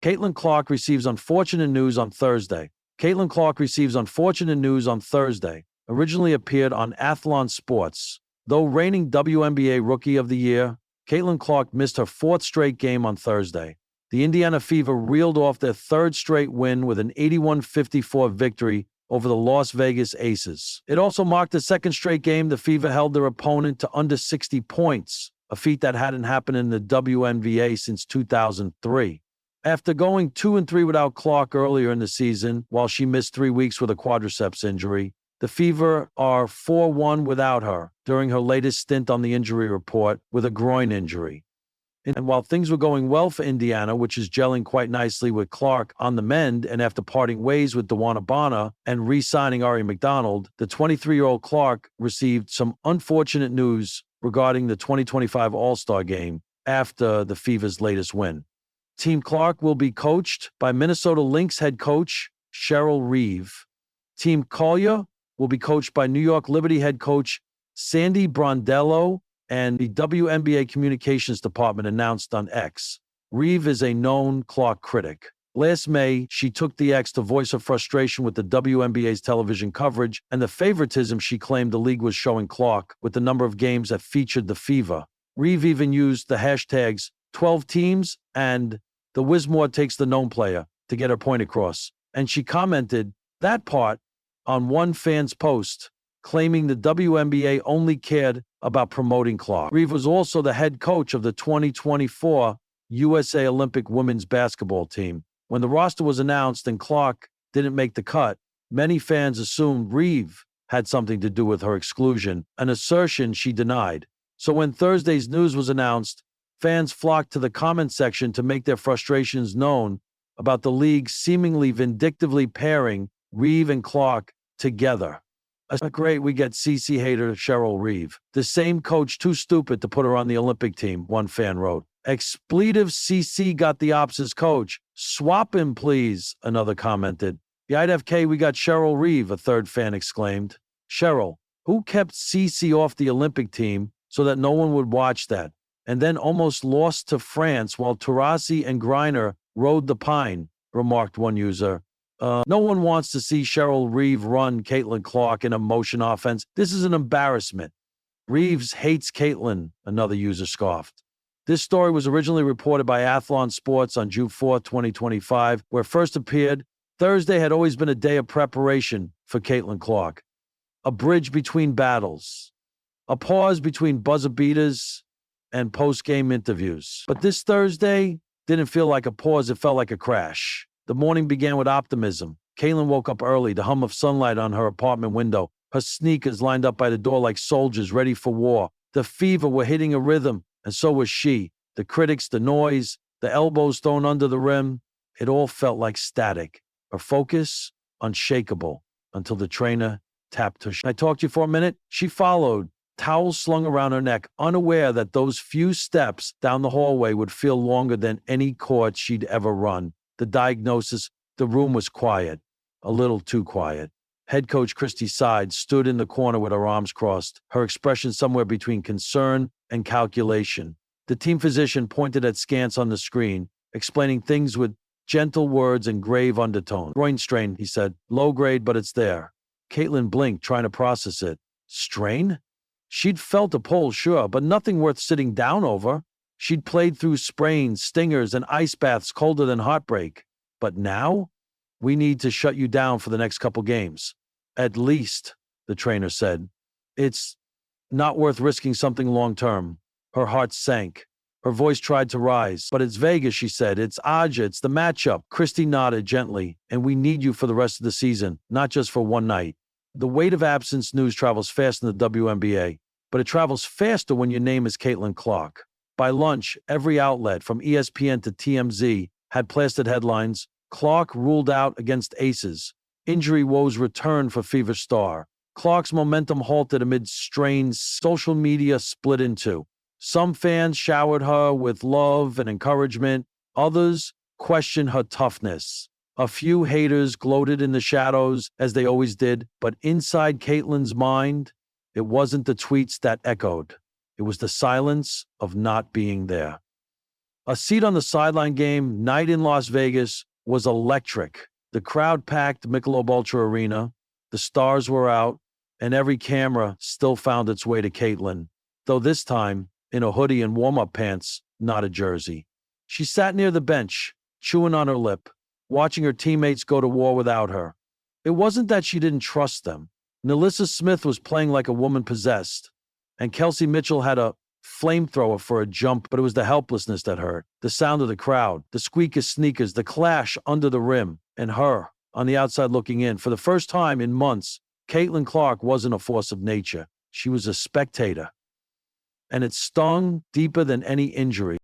Caitlin Clark receives unfortunate news on Thursday. Caitlin Clark receives unfortunate news on Thursday. Originally appeared on Athlon Sports. Though reigning WNBA Rookie of the Year, Caitlin Clark missed her fourth straight game on Thursday. The Indiana Fever reeled off their third straight win with an 81-54 victory over the Las Vegas Aces. It also marked the second straight game the Fever held their opponent to under 60 points, a feat that hadn't happened in the WNBA since 2003. After going 2-3 without Clark earlier in the season, while she missed 3 weeks with a quadriceps injury, the Fever are 4-1 without her during her latest stint on the injury report with a groin injury. And while things were going well for Indiana, which is gelling quite nicely with Clark on the mend, and after parting ways with DeWanna Bonner and re-signing Aari McDonald, the 23-year-old Clark received some unfortunate news regarding the 2025 All-Star Game after the Fever's latest win. Team Clark will be coached by Minnesota Lynx head coach Cheryl Reeve. Team Collier will be coached by New York Liberty head coach Sandy Brondello, and the WNBA Communications Department announced on X. Reeve is a known Clark critic. Last May, she took the X to voice her frustration with the WNBA's television coverage and the favoritism she claimed the league was showing Clark with the number of games that featured the Fever. Reeve even used the hashtags 12 teams and the Wismore takes the known player to get her point across. And she commented that part on one fan's post, claiming the WNBA only cared about promoting Clark. Reeve was also the head coach of the 2024 USA Olympic women's basketball team. When the roster was announced and Clark didn't make the cut, many fans assumed Reeve had something to do with her exclusion, an assertion she denied. So when Thursday's news was announced, fans flocked to the comment section to make their frustrations known about the league seemingly vindictively pairing Reeve and Clark together. Great, we get CC hater Cheryl Reeve. The same coach too stupid to put her on the Olympic team, one fan wrote. Expletive CC got the Ops' coach. Swap him, please, another commented. Yeah, I'd have K, we got Cheryl Reeve, a third fan exclaimed. Cheryl, who kept CC off the Olympic team so that no one would watch that, and then almost lost to France while Taurasi and Griner rode the pine, remarked one user. No one wants to see Cheryl Reeve run Caitlin Clark in a motion offense. This is an embarrassment. Reeves hates Caitlin, another user scoffed. This story was originally reported by Athlon Sports on June 4, 2025, where it first appeared. Thursday had always been a day of preparation for Caitlin Clark. A bridge between battles. A pause between buzzer beaters and post-game interviews. But this Thursday didn't feel like a pause, it felt like a crash. The morning began with optimism. Caitlin woke up early, the hum of sunlight on her apartment window, her sneakers lined up by the door like soldiers ready for war. The Fever were hitting a rhythm, and so was she. The critics, the noise, the elbows thrown under the rim, it all felt like static. Her focus, unshakable, until the trainer tapped her. I talked to you for a minute? She followed, towel slung around her neck, unaware that those few steps down the hallway would feel longer than any court she'd ever run. The diagnosis, the room was quiet, a little too quiet. Head coach Christy Side stood in the corner with her arms crossed, her expression somewhere between concern and calculation. The team physician pointed at scans on the screen, explaining things with gentle words and grave undertone. Groin strain, he said. Low grade, but it's there. Caitlin blinked, trying to process it. Strain? She'd felt a pull, sure, but nothing worth sitting down over. She'd played through sprains, stingers, and ice baths colder than heartbreak. But now? We need to shut you down for the next couple games. At least, the trainer said. It's not worth risking something long-term. Her heart sank. Her voice tried to rise. But it's Vegas, she said. It's Aja. It's the matchup. Christy nodded gently. And we need you for the rest of the season, not just for one night. The weight of absence news travels fast in the WNBA, but it travels faster when your name is Caitlin Clark. By lunch, every outlet, from ESPN to TMZ, had plastered headlines. Clark ruled out against Aces. Injury woes return for Fever star. Clark's momentum halted amid strains. Social media split in two. Some fans showered her with love and encouragement. Others questioned her toughness. A few haters gloated in the shadows, as they always did. But inside Caitlin's mind, it wasn't the tweets that echoed. It was the silence of not being there. A seat on the sideline game night in Las Vegas was electric. The crowd packed Michelob Ultra Arena, the stars were out, and every camera still found its way to Caitlin, though this time in a hoodie and warm-up pants, not a jersey. She sat near the bench, chewing on her lip, watching her teammates go to war without her. It wasn't that she didn't trust them. Nalissa Smith was playing like a woman possessed, and Kelsey Mitchell had a flamethrower for a jump, but it was the helplessness that hurt. The sound of the crowd, the squeak of sneakers, the clash under the rim, and her on the outside looking in. For the first time in months, Caitlin Clark wasn't a force of nature. She was a spectator. And it stung deeper than any injury.